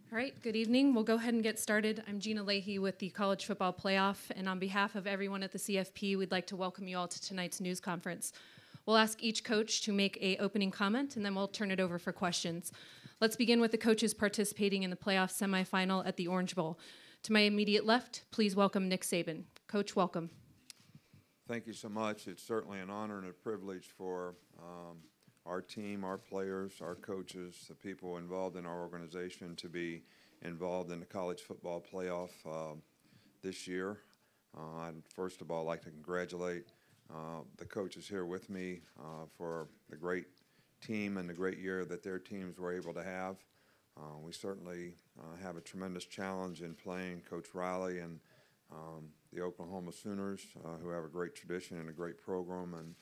All right, good evening. We'll go ahead and get started. I'm Gina Leahy with the College Football Playoff, and on behalf of everyone at the CFP, we'd like to welcome you all to tonight's news conference. We'll ask each coach to make an opening comment, and then we'll turn it over for questions. Let's begin with the coaches participating in the playoff semifinal at the Orange Bowl. To my immediate left, please welcome Nick Saban. Coach, welcome. Thank you so much. It's certainly an honor and a privilege for our team, our players, our coaches, the people involved in our organization to be involved in the College Football Playoff this year. I'd first of all like to congratulate the coaches here with me for the great team and the great year that their teams were able to have. We certainly have a tremendous challenge in playing Coach Riley and the Oklahoma Sooners, who have a great tradition and a great program, and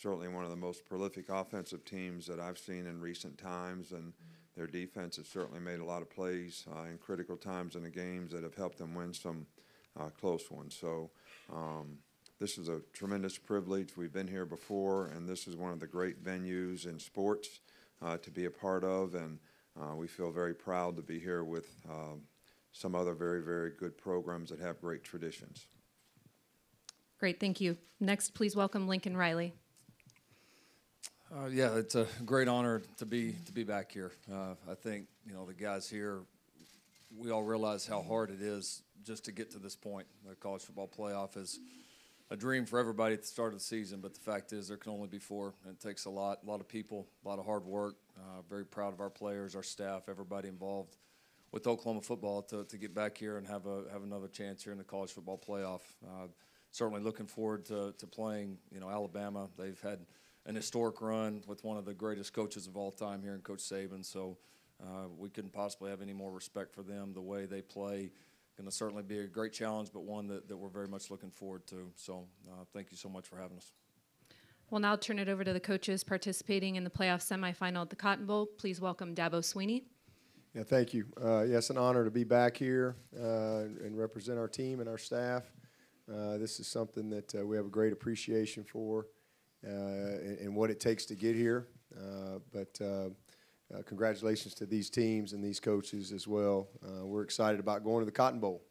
certainly one of the most prolific offensive teams that I've seen in recent times, and their defense has certainly made a lot of plays in critical times in the games that have helped them win some close ones. So this is a tremendous privilege. We've been here before, and this is one of the great venues in sports to be a part of, and we feel very proud to be here with some other very, very good programs that have great traditions. Great, thank you. Next, please welcome Lincoln Riley. Yeah, it's a great honor to be back here. I think the guys here, we all realize how hard it is just to get to this point. The college football playoff is a dream for everybody at the start of the season, but the fact is there can only be four, and it takes a lot of people, a lot of hard work. Very proud of our players, our staff, everybody involved with Oklahoma football to get back here and have another chance here in the college football playoff. Certainly looking forward to playing Alabama. They've had an historic run with one of the greatest coaches of all time here in Coach Saban, so we couldn't possibly have any more respect for them, the way they play. Going to certainly be a great challenge, but one that we're very much looking forward to. So thank you so much for having us. We'll now turn it over to the coaches participating in the playoff semifinal at the Cotton Bowl. Please welcome Dabo Swinney. Yeah, thank you. Yes, an honor to be back here and represent our team and our staff. This is something that we have a great appreciation for and what it takes to get here. But congratulations to these teams and these coaches as well. We're excited about going to the Cotton Bowl.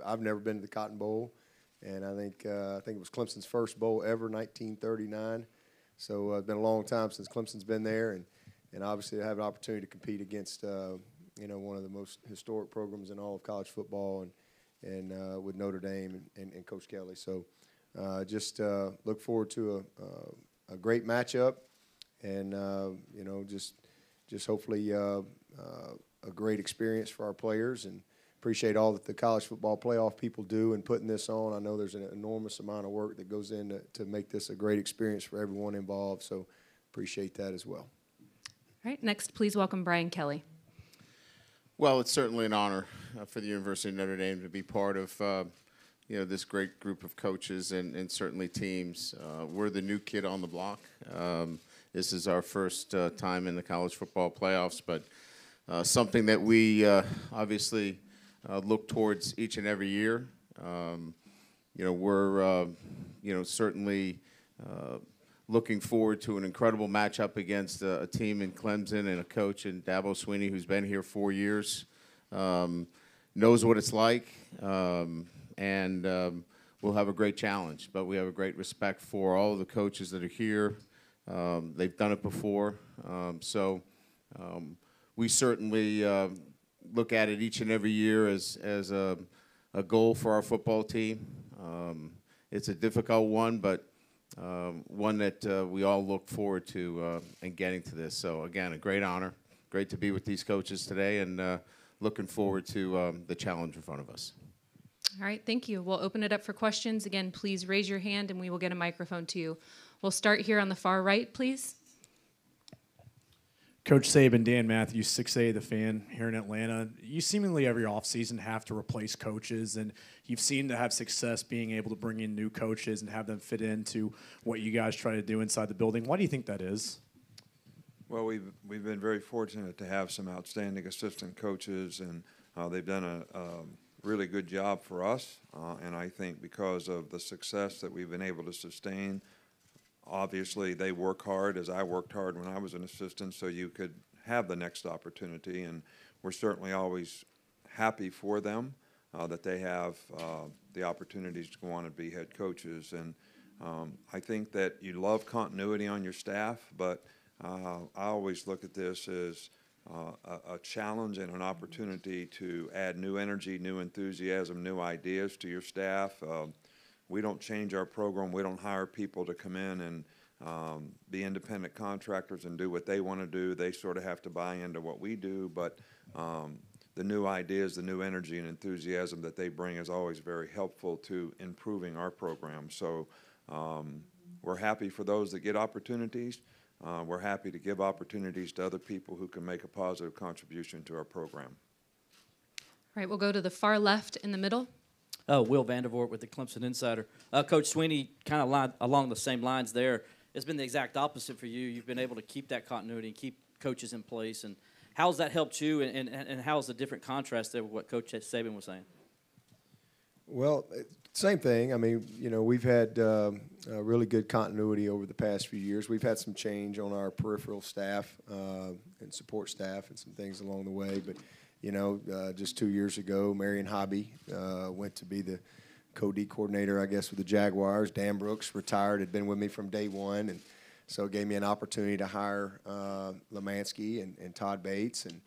I've never been to the Cotton Bowl, and I think it was Clemson's first bowl ever, 1939. So it's been a long time since Clemson's been there, and obviously I have an opportunity to compete against one of the most historic programs in all of college football, and with Notre Dame and Coach Kelly. So just look forward to a great matchup, and just hopefully a great experience for our players, and appreciate all that the college football playoff people do in putting this on. I know there's an enormous amount of work that goes in to make this a great experience for everyone involved, so appreciate that as well. All right, next, please welcome Brian Kelly. Well, it's certainly an honor for the University of Notre Dame to be part of this great group of coaches and certainly teams. We're the new kid on the block. This is our first time in the college football playoffs, but something that we obviously look towards each and every year. We're certainly looking forward to an incredible matchup against a team in Clemson and a coach in Dabo Swinney who's been here 4 years, knows what it's like, and we'll have a great challenge. But we have a great respect for all of the coaches that are here. They've done it before, so we certainly look at it each and every year as a goal for our football team. It's a difficult one, but one that we all look forward to and getting to this. So, again, a great honor. Great to be with these coaches today, and looking forward to the challenge in front of us. All right, thank you. We'll open it up for questions. Again, please raise your hand, and we will get a microphone to you. We'll start here on the far right, please. Coach Saban, Dan Matthews, 6A The Fan here in Atlanta. You seemingly every offseason have to replace coaches, and you've seemed to have success being able to bring in new coaches and have them fit into what you guys try to do inside the building. Why do you think that is? Well, we've been very fortunate to have some outstanding assistant coaches, and they've done a really good job for us. And I think because of the success that we've been able to sustain, obviously they work hard as I worked hard when I was an assistant, so you could have the next opportunity. And we're certainly always happy for them that they have the opportunities to go on and be head coaches. And I think that you love continuity on your staff, but I always look at this as a challenge and an opportunity to add new energy, new enthusiasm, new ideas to your staff. We don't change our program. We don't hire people to come in and be independent contractors and do what they want to do. They sort of have to buy into what we do, but the new ideas, the new energy and enthusiasm that they bring is always very helpful to improving our program. So we're happy for those that get opportunities. We're happy to give opportunities to other people who can make a positive contribution to our program. All right, we'll go to the far left in the middle. Will Vandervoort with the Clemson Insider. Coach Swinney, kind of along the same lines there. It's been the exact opposite for you. You've been able to keep that continuity and keep coaches in place. And how's that helped you, and how's the different contrast there with what Coach Saban was saying? Well, same thing. I mean, you know, we've had really good continuity over the past few years. We've had some change on our peripheral staff and support staff and some things along the way. But, you know, just 2 years ago, Marion Hobby went to be the co-D coordinator, I guess, with the Jaguars. Dan Brooks retired, had been with me from day one, and so it gave me an opportunity to hire Lemansky and Todd Bates and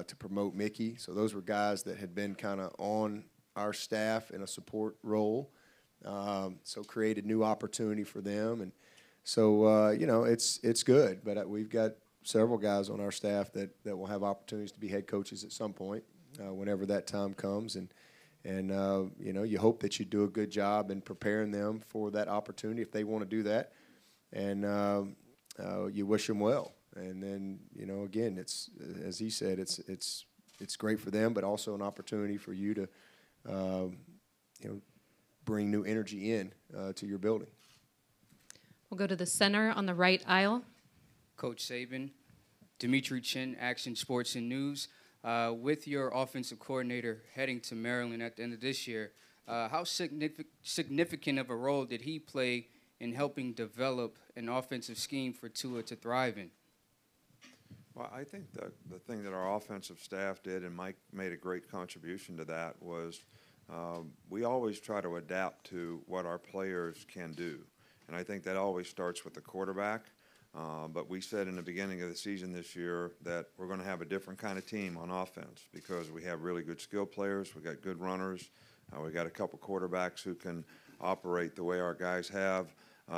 to promote Mickey. So those were guys that had been kind of on our staff in a support role, so created new opportunity for them. And so, you know, it's good, but we've got several guys on our staff that will have opportunities to be head coaches at some point, whenever that time comes. And you know, you hope that you do a good job in preparing them for that opportunity if they want to do that. And you wish them well. And then, you know, again, it's, as he said, it's great for them, but also an opportunity for you to, you know, bring new energy in to your building. We'll go to the center on the right aisle. Coach Saban, Dimitri Chin, Action Sports and News. With your offensive coordinator heading to Maryland at the end of this year, how significant of a role did he play in helping develop an offensive scheme for Tua to thrive in? Well, I think the thing that our offensive staff did, and Mike made a great contribution to that, was we always try to adapt to what our players can do. And I think that always starts with the quarterback. But we said in the beginning of the season this year that we're going to have a different kind of team on offense because we have really good skill players, we got good runners, we got a couple quarterbacks who can operate the way our guys have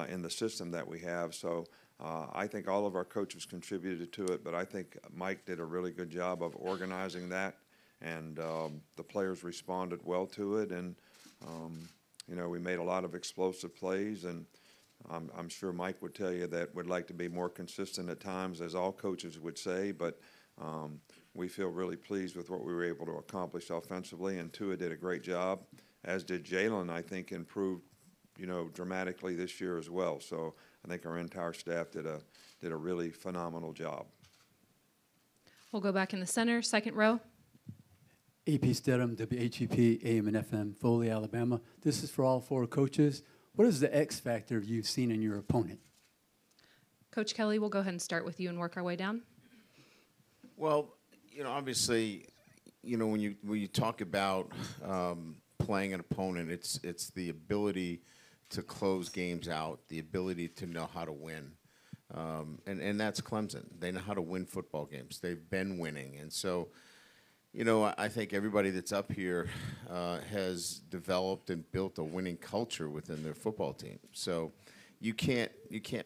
in the system that we have. So I think all of our coaches contributed to it, but I think Mike did a really good job of organizing that, and the players responded well to it. And, you know, we made a lot of explosive plays, and I'm sure Mike would tell you that we'd like to be more consistent at times, as all coaches would say, but we feel really pleased with what we were able to accomplish offensively, and Tua did a great job, as did Jalen. I think improved, you know, dramatically this year as well. So I think our entire staff did a really phenomenal job. We'll go back in the center, second row. AP Stedham, WHEP, AM and FM, Foley, Alabama. This is for all four coaches. What is the X factor you've seen in your opponent? Coach Kelly, we'll go ahead and start with you and work our way down. Well, you know, obviously, you know, when you talk about playing an opponent, it's the ability to close games out, the ability to know how to win. And that's Clemson. They know how to win football games. They've been winning. And so, you know, I think everybody that's up here has developed and built a winning culture within their football team. So you can't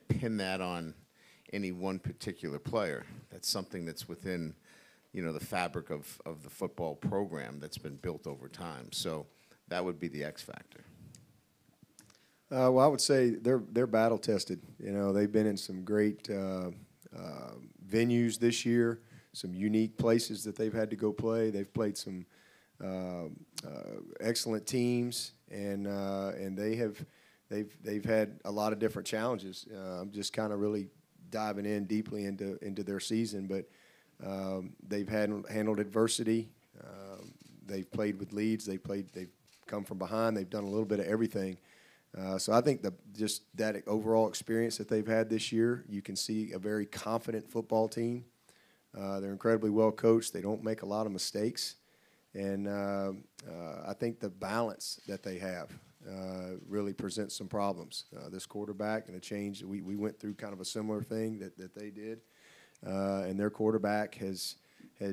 pin that on any one particular player. That's something that's within, you know, the fabric of the football program that's been built over time. So that would be the X factor. Well, I would say they're battle tested. You know, they've been in some great venues this year, some unique places that they've had to go play. They've played some excellent teams, and they've had a lot of different challenges. I'm just kind of really diving in deeply into their season, but they've handled adversity. They've played with leads. They've come from behind. They've done a little bit of everything. So I think just that overall experience that they've had this year, you can see a very confident football team. They're incredibly well coached. They don't make a lot of mistakes. And I think the balance that they have really presents some problems. This quarterback and the change, we went through kind of a similar thing that they did. And their quarterback has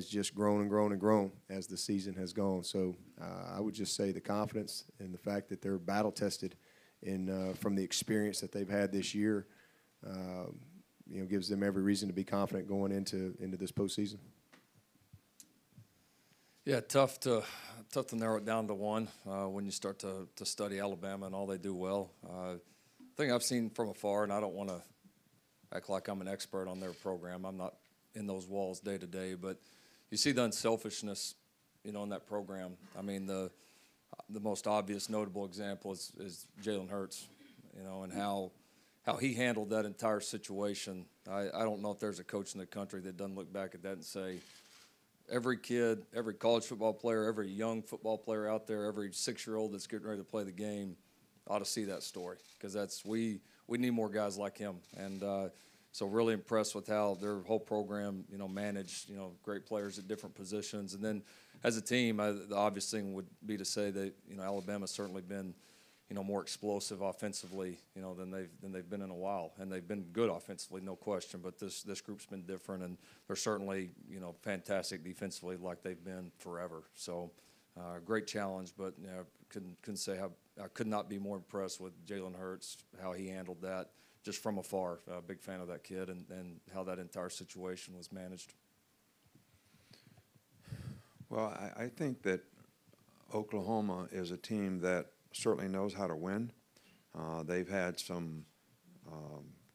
just grown and grown and grown as the season has gone. So I would just say the confidence and the fact that they're battle-tested from the experience that they've had this year, gives them every reason to be confident going into this postseason. Yeah, tough to narrow it down to one when you start to study Alabama and all they do well. Thing I've seen from afar, and I don't want to act like I'm an expert on their program. I'm not in those walls day to day, but you see the unselfishness, in that program. I mean, the most obvious notable example is Jalen Hurts, and how he handled that entire situation. I don't know if there's a coach in the country that doesn't look back at that and say, every kid, every college football player, every young football player out there, every 6-year-old that's getting ready to play the game ought to see that story, because we need more guys like him. And so really impressed with how their whole program, managed, great players at different positions. And then as a team, the obvious thing would be to say that, Alabama's certainly been, more explosive offensively, than they've been in a while, and they've been good offensively, no question. But this group's been different, and they're certainly, fantastic defensively, like they've been forever. So, great challenge, but couldn't say how I could not be more impressed with Jalen Hurts, how he handled that just from afar. Big fan of that kid and how that entire situation was managed. Well, I think that Oklahoma is a team that certainly knows how to win. They've had some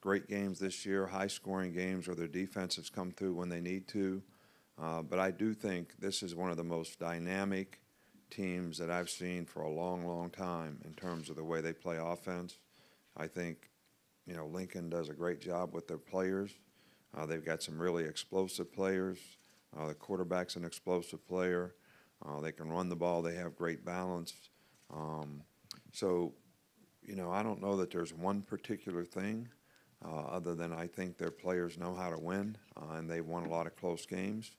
great games this year, high-scoring games where their defense has come through when they need to. But I do think this is one of the most dynamic teams that I've seen for a long, long time in terms of the way they play offense. I think, Lincoln does a great job with their players. They've got some really explosive players. The quarterback's an explosive player. They can run the ball. They have great balance. So, I don't know that there's one particular thing other than I think their players know how to win, and they've won a lot of close games,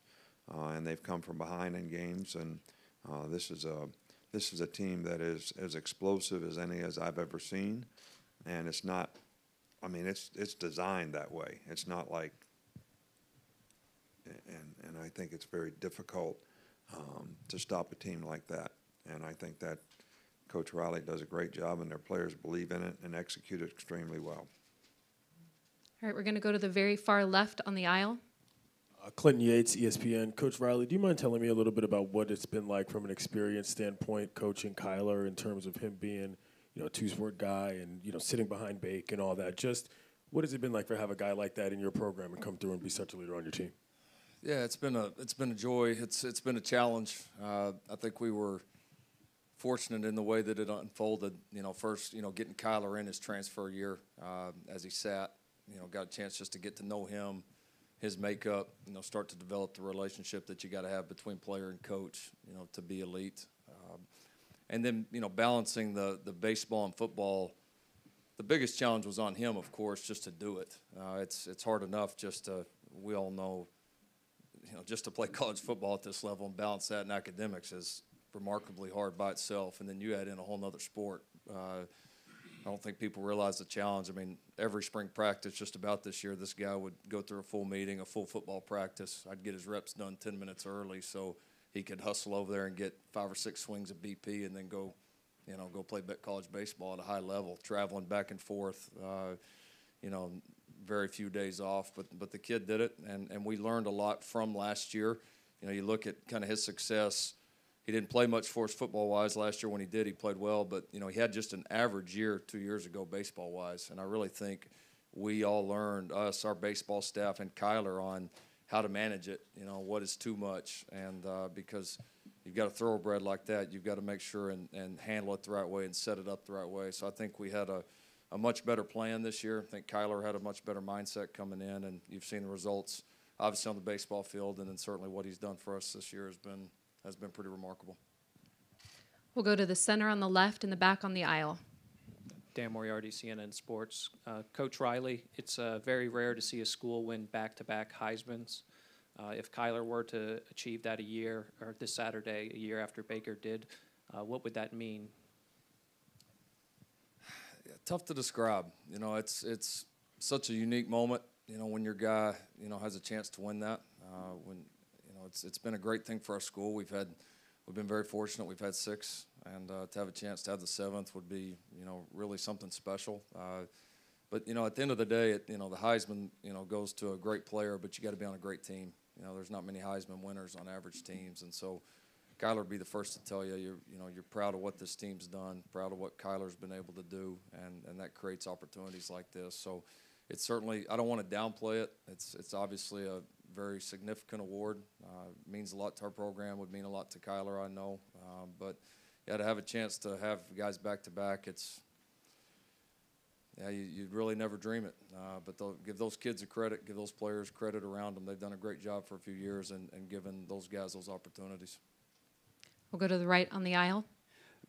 and they've come from behind in games. And this is a team that is as explosive as any as I've ever seen, and it's not. I mean, it's designed that way. It's not like, and I think it's very difficult to stop a team like that. And I think that Coach Riley does a great job, and their players believe in it and execute it extremely well. All right, we're going to go to the very far left on the aisle. Clinton Yates, ESPN. Coach Riley, do you mind telling me a little bit about what it's been like from an experience standpoint, coaching Kyler, in terms of him being, a two-sport guy and, sitting behind Bake and all that? Just what has it been like for have a guy like that in your program and come through and be such a leader on your team? Yeah, it's been a joy. It's been a challenge. I think we were fortunate in the way that it unfolded. First, getting Kyler in his transfer year as he sat, got a chance just to get to know him, his makeup, start to develop the relationship that you got to have between player and coach, to be elite. And then, balancing the baseball and football. The biggest challenge was on him, of course, just to do it. It's hard enough just to, we all know, just to play college football at this level and balance that in academics is remarkably hard by itself. And then you add in a whole nother sport. I don't think people realize the challenge. I mean, every spring practice just about this year, this guy would go through a full meeting, a full football practice. I'd get his reps done 10 minutes early so he could hustle over there and get 5 or 6 swings of BP and then go play college baseball at a high level, traveling back and forth, very few days off. But the kid did it, and we learned a lot from last year. You look at kind of his success. He didn't play much for us football-wise last year. When he did, he played well. But, he had just an average year 2 years ago baseball-wise. And I really think we all learned, us, our baseball staff, and Kyler, on how to manage it, what is too much. And because you've got a thoroughbred like that, you've got to make sure and handle it the right way and set it up the right way. So I think we had a much better plan this year. I think Kyler had a much better mindset coming in, and you've seen the results, obviously, on the baseball field, and then certainly what he's done for us this year has been pretty remarkable. We'll go to the center on the left and the back on the aisle. Dan Moriarty, CNN Sports. Coach Riley, it's very rare to see a school win back-to-back Heismans. If Kyler were to achieve that this Saturday, a year after Baker did, what would that mean? Yeah, tough to describe. It's such a unique moment. When your guy, has a chance to win that. It's been a great thing for our school. We've been very fortunate. We've had 6, and to have a chance to have the 7th would be, really something special. But at the end of the day, the Heisman, goes to a great player, but you got to be on a great team. There's not many Heisman winners on average teams, and so Kyler would be the first to tell you, you're proud of what this team's done, proud of what Kyler's been able to do, and that creates opportunities like this. So it's certainly, I don't want to downplay it. It's obviously a very significant award. Means a lot to our program, would mean a lot to Kyler, I know. But yeah, to have a chance to have guys back-to-back, you'd really never dream it. But they'll give those kids credit, give those players credit around them. They've done a great job for a few years and given those guys those opportunities. We'll go to the right on the aisle.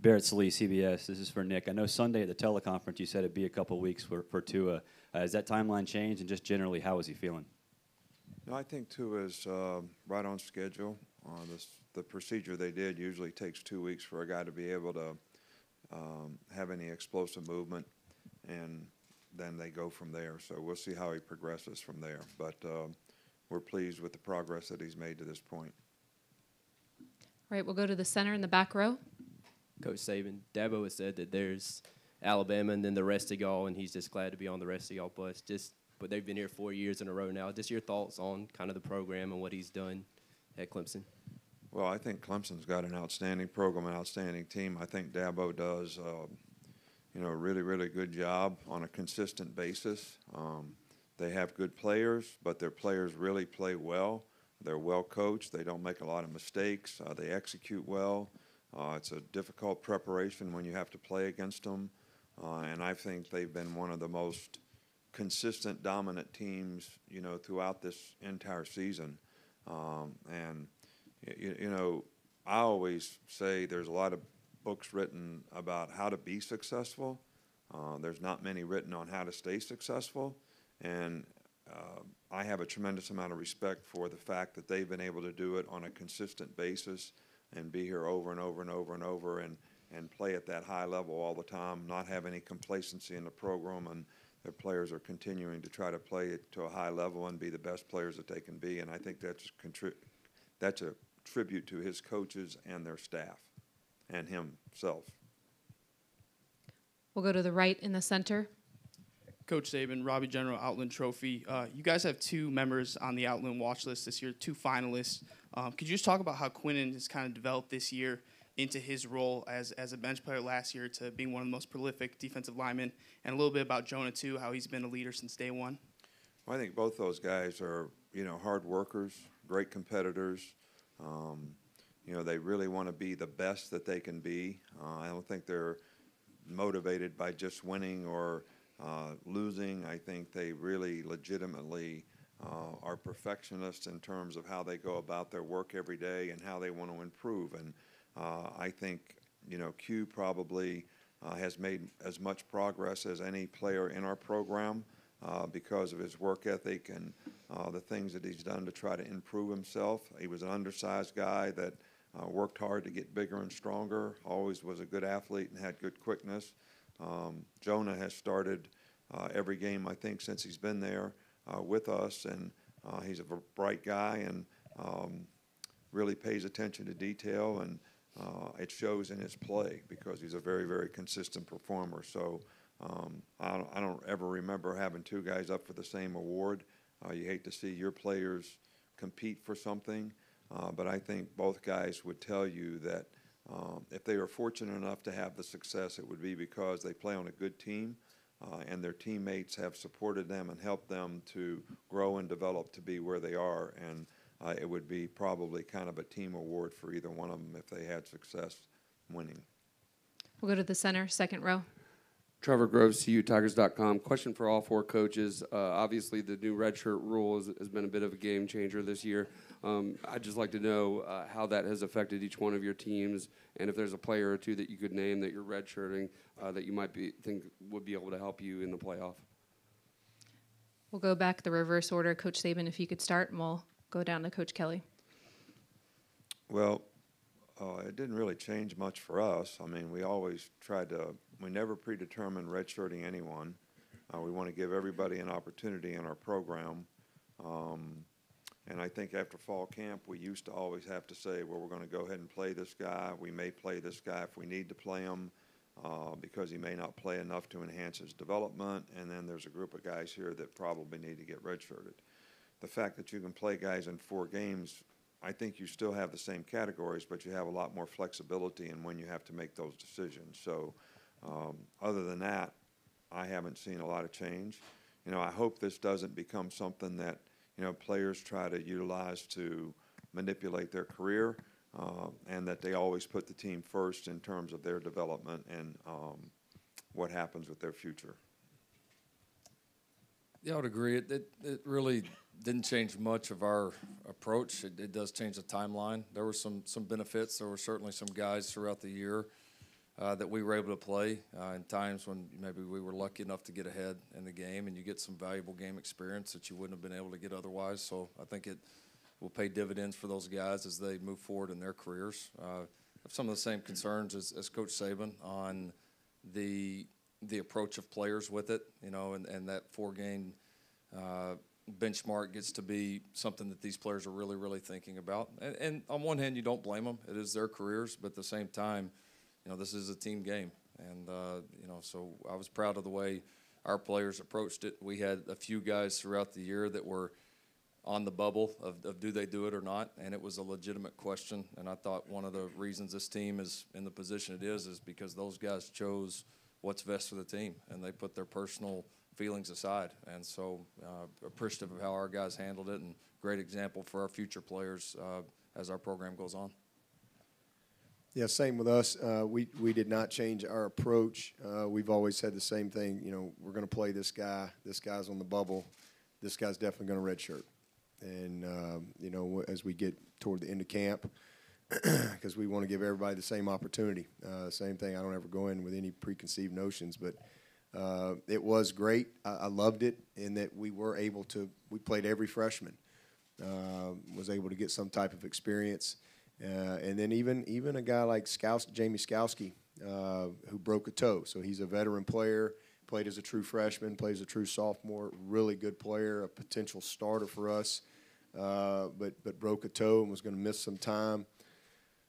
Barrett Salee, CBS. This is for Nick. I know Sunday at the teleconference you said it'd be a couple weeks for Tua. Has that timeline changed, and just generally, how is he feeling? No, I think Tua is right on schedule. The procedure they did usually takes 2 weeks for a guy to be able to have any explosive movement, and then they go from there. So we'll see how he progresses from there. But we're pleased with the progress that he's made to this point. All right, we'll go to the center in the back row. Coach Saban, Dabo has said that there's Alabama and then the rest of y'all, and he's just glad to be on the rest of y'all bus. But they've been here 4 years in a row now. Just your thoughts on kind of the program and what he's done at Clemson. Well, I think Clemson's got an outstanding program, an outstanding team. I think Dabo does, a really, really good job on a consistent basis. They have good players, but their players really play well. They're well coached. They don't make a lot of mistakes. They execute well. It's a difficult preparation when you have to play against them. And I think they've been one of the most consistent, dominant teams, throughout this entire season. And I always say there's a lot of books written about how to be successful. There's not many written on how to stay successful. And I have a tremendous amount of respect for the fact that they've been able to do it on a consistent basis and be here over and over and over and over and play at that high level all the time, not have any complacency in the program, and their players are continuing to try to play it to a high level and be the best players that they can be. And I think that's a tribute to his coaches and their staff and himself. We'll go to the right in the center. Coach Saban, Robbie General, Outland Trophy. You guys have 2 members on the Outland watch list this year, 2 finalists. Could you just talk about how Quinnen has kind of developed this year into his role as a bench player last year to being one of the most prolific defensive linemen, and a little bit about Jonah, too, how he's been a leader since day one? Well, I think both those guys are, hard workers, great competitors. They really want to be the best that they can be. I don't think they're motivated by just winning or losing. I think they really legitimately are perfectionists in terms of how they go about their work every day and how they want to improve. And I think, Q probably has made as much progress as any player in our program because of his work ethic and the things that he's done to try to improve himself. He was an undersized guy that worked hard to get bigger and stronger, always was a good athlete and had good quickness. Jonah has started every game, I think, since he's been there with us, and he's a bright guy and really pays attention to detail, and it shows in his play because he's a very, very consistent performer. So I don't ever remember having 2 guys up for the same award. You hate to see your players compete for something, but I think both guys would tell you that if they were fortunate enough to have the success, it would be because they play on a good team and their teammates have supported them and helped them to grow and develop to be where they are. And it would be probably kind of a team award for either one of them if they had success winning. We'll go to the center, second row. Trevor Groves, CUTigers.com. Question for all 4 coaches. Obviously, the new redshirt rule has been a bit of a game changer this year. I'd just like to know how that has affected each one of your teams, and if there's a player or 2 that you could name that you're redshirting that you might think would be able to help you in the playoff. We'll go back the reverse order. Coach Saban, if you could start, and we'll go down to Coach Kelly. Well, it didn't really change much for us. I mean, we always we never predetermined redshirting anyone. We want to give everybody an opportunity in our program. And I think after fall camp, we used to always have to say, well, we're going to go ahead and play this guy. We may play this guy if we need to play him because he may not play enough to enhance his development. And then there's a group of guys here that probably need to get redshirted. The fact that you can play guys in 4 games, I think you still have the same categories, but you have a lot more flexibility in when you have to make those decisions. So other than that, I haven't seen a lot of change. You know, I hope this doesn't become something that, you know, players try to utilize to manipulate their career, and that they always put the team first in terms of their development and what happens with their future. Yeah, I would agree. It really didn't change much of our approach. It does change the timeline. There were some benefits. There were certainly some guys throughout the year that we were able to play in times when maybe we were lucky enough to get ahead in the game, and you get some valuable game experience that you wouldn't have been able to get otherwise. So I think it will pay dividends for those guys as they move forward in their careers. I have some of the same concerns as Coach Saban on the approach of players with it, you know, and that 4-game benchmark gets to be something that these players are really, really thinking about. And on one hand, you don't blame them. It is their careers, but at the same time, you know, this is a team game. And, you know, so I was proud of the way our players approached it. We had a few guys throughout the year that were on the bubble of do they do it or not, and it was a legitimate question. And I thought one of the reasons this team is in the position it is because those guys chose what's best for the team, and they put their personal feelings aside. And so appreciative of how our guys handled it, and great example for our future players as our program goes on. Yeah, same with us. We did not change our approach. We've always said the same thing. You know, we're going to play this guy. This guy's on the bubble. This guy's definitely going to redshirt. And, you know, as we get toward the end of camp, because we want to give everybody the same opportunity. Same thing. I don't ever go in with any preconceived notions, but it was great. I loved it in that we were able to – we played every freshman, was able to get some type of experience. And then even a guy like Jamie Skowski, who broke a toe. So he's a veteran player, played as a true freshman, plays as a true sophomore, really good player, a potential starter for us, but broke a toe and was going to miss some time.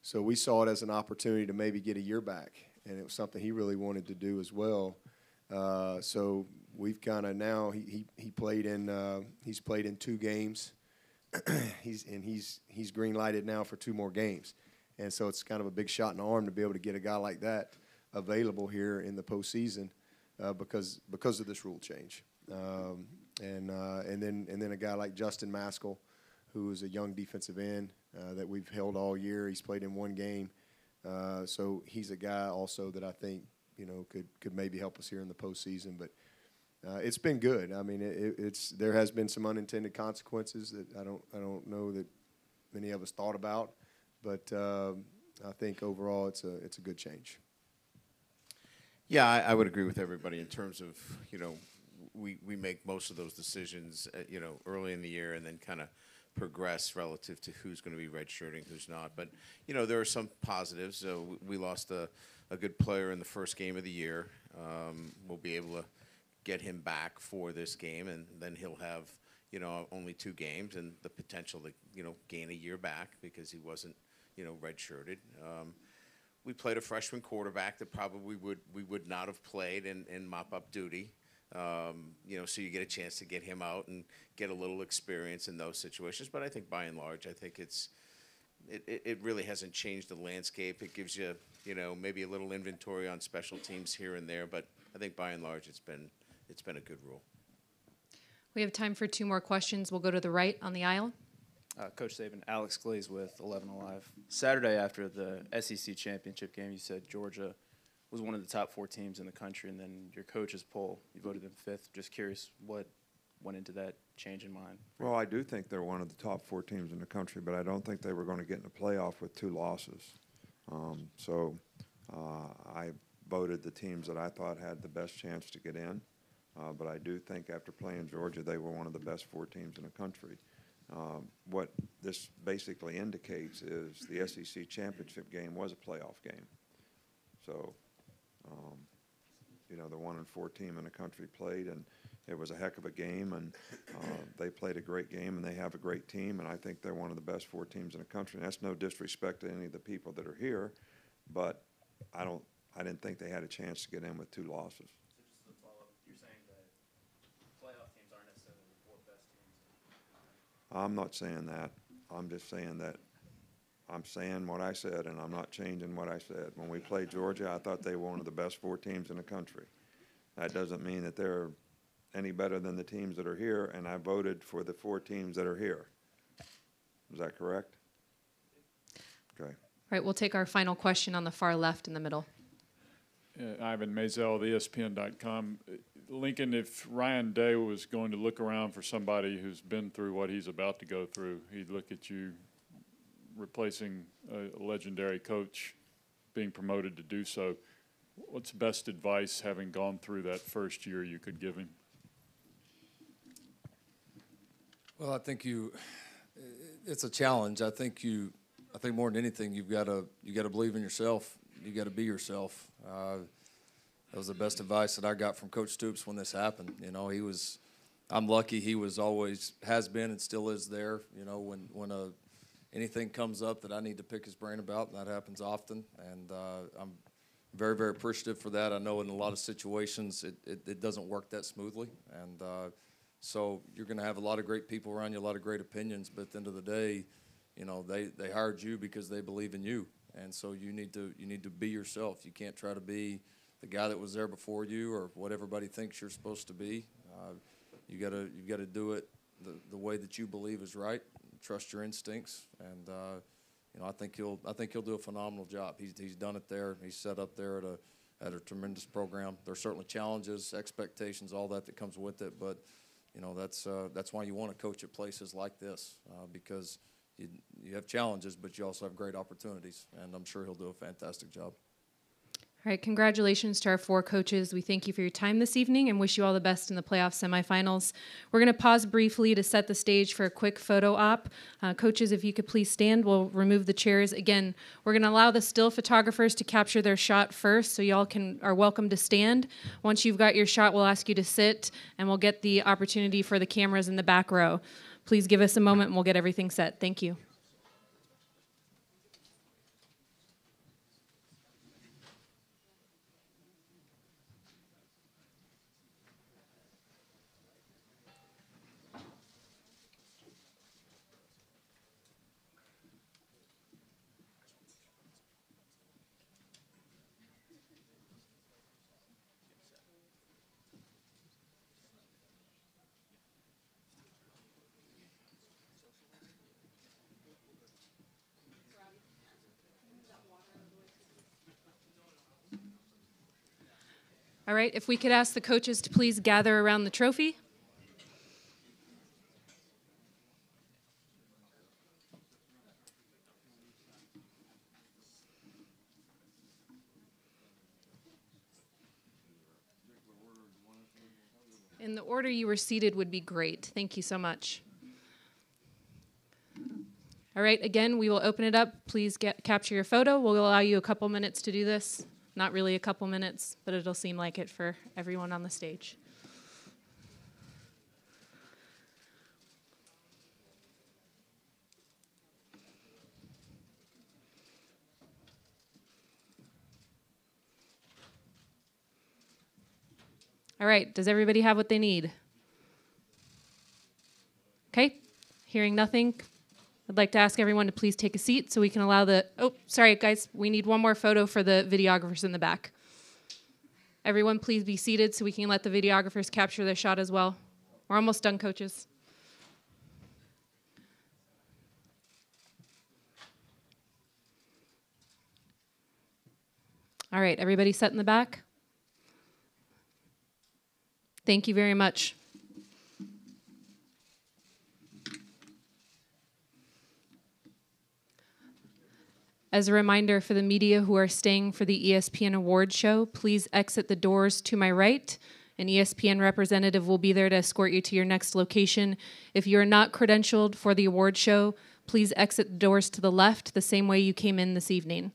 So we saw it as an opportunity to maybe get a year back, and it was something he really wanted to do as well. So we've kind of now he played in he's played in 2 games. he's green lighted now for 2 more games, and so it's kind of a big shot in the arm to be able to get a guy like that available here in the postseason because of this rule change. And then a guy like Justin Maskell, who is a young defensive end that we've held all year. He's played in 1 game, so he's a guy also that I think, you know, could maybe help us here in the postseason. But it's been good. I mean, there has been some unintended consequences that I don't know that many of us thought about, but I think overall it's a good change. Yeah, I would agree with everybody in terms of, you know, we make most of those decisions, you know, early in the year and then kind of progress relative to who's going to be redshirting, who's not. But, you know, there are some positives. We lost a good player in the first game of the year. We'll be able to get him back for this game, and then he'll have, you know, only 2 games and the potential to, you know, gain a year back because he wasn't, you know, redshirted. We played a freshman quarterback that probably we would not have played in mop-up duty. You know, so you get a chance to get him out and get a little experience in those situations. But I think by and large, I think it really hasn't changed the landscape. It gives you, you know, maybe a little inventory on special teams here and there. But I think by and large, it's been a good rule. We have time for 2 more questions. We'll go to the right on the aisle. Coach Saban, Alex Glaze with 11 Alive. Saturday after the SEC championship game, you said Georgia was one of the top 4 teams in the country, and then your coach's poll, you voted them 5th. Just curious what went into that change in mind. Well, I do think they're one of the top 4 teams in the country, but I don't think they were going to get in the playoff with 2 losses. I voted the teams that I thought had the best chance to get in. But I do think after playing Georgia, they were one of the best 4 teams in the country. What this basically indicates is the SEC championship game was a playoff game. So, you know, the 1-4 team in the country played, and it was a heck of a game, and they played a great game, and they have a great team, and I think they're one of the best 4 teams in the country. And that's no disrespect to any of the people that are here, but I didn't think they had a chance to get in with 2 losses. So just to follow up, you're saying that playoff teams aren't necessarily the 4 best teams? I'm not saying that. I'm just saying that I'm saying what I said, and I'm not changing what I said. When we played Georgia, I thought they were one of the best 4 teams in the country. That doesn't mean that they're any better than the teams that are here, and I voted for the 4 teams that are here. Is that correct? Okay. All right, we'll take our final question on the far left in the middle. Ivan Mazel of ESPN.com. Lincoln, if Ryan Day was going to look around for somebody who's been through what he's about to go through, he'd look at you replacing a legendary coach, being promoted to do so. What's best advice, having gone through that first year, you could give him? Well, I think it's a challenge. I think more than anything, you got to believe in yourself. You got to be yourself. That was the best advice that I got from Coach Stoops when this happened. You know, I'm lucky he was always, has been and still is there. You know, when anything comes up that I need to pick his brain about, and that happens often. And I'm very, very appreciative for that. I know in a lot of situations it doesn't work that smoothly. And so you're going to have a lot of great people around you, a lot of great opinions. But at the end of the day, you know, they hired you because they believe in you. And so you need to be yourself. You can't try to be the guy that was there before you or what everybody thinks you're supposed to be. You got to do it the way that you believe is right. Trust your instincts, and you know, I think he'll do a phenomenal job. He's done it there. He's set up there at a tremendous program. There's certainly challenges, expectations, all that comes with it. But you know, that's why you want to coach at places like this because you have challenges, but you also have great opportunities. And I'm sure he'll do a fantastic job. All right, congratulations to our 4 coaches. We thank you for your time this evening and wish you all the best in the playoff semifinals. We're going to pause briefly to set the stage for a quick photo op. Coaches, if you could please stand, we'll remove the chairs. Again, we're going to allow the still photographers to capture their shot first, so y'all are welcome to stand. Once you've got your shot, we'll ask you to sit, and we'll get the opportunity for the cameras in the back row. Please give us a moment, and we'll get everything set. Thank you. All right, if we could ask the coaches to please gather around the trophy. In the order you were seated would be great. Thank you so much. All right, again, we will open it up. Please capture your photo. We'll allow you a couple minutes to do this. Not really a couple minutes, but it'll seem like it for everyone on the stage. All right, does everybody have what they need? Okay, hearing nothing, I'd like to ask everyone to please take a seat so we can allow oh, sorry, guys, we need one more photo for the videographers in the back. Everyone please be seated so we can let the videographers capture their shot as well. We're almost done, coaches. All right, everybody set in the back? Thank you very much. As a reminder for the media who are staying for the ESPN Awards show, please exit the doors to my right. An ESPN representative will be there to escort you to your next location. If you are not credentialed for the award show, please exit the doors to the left the same way you came in this evening.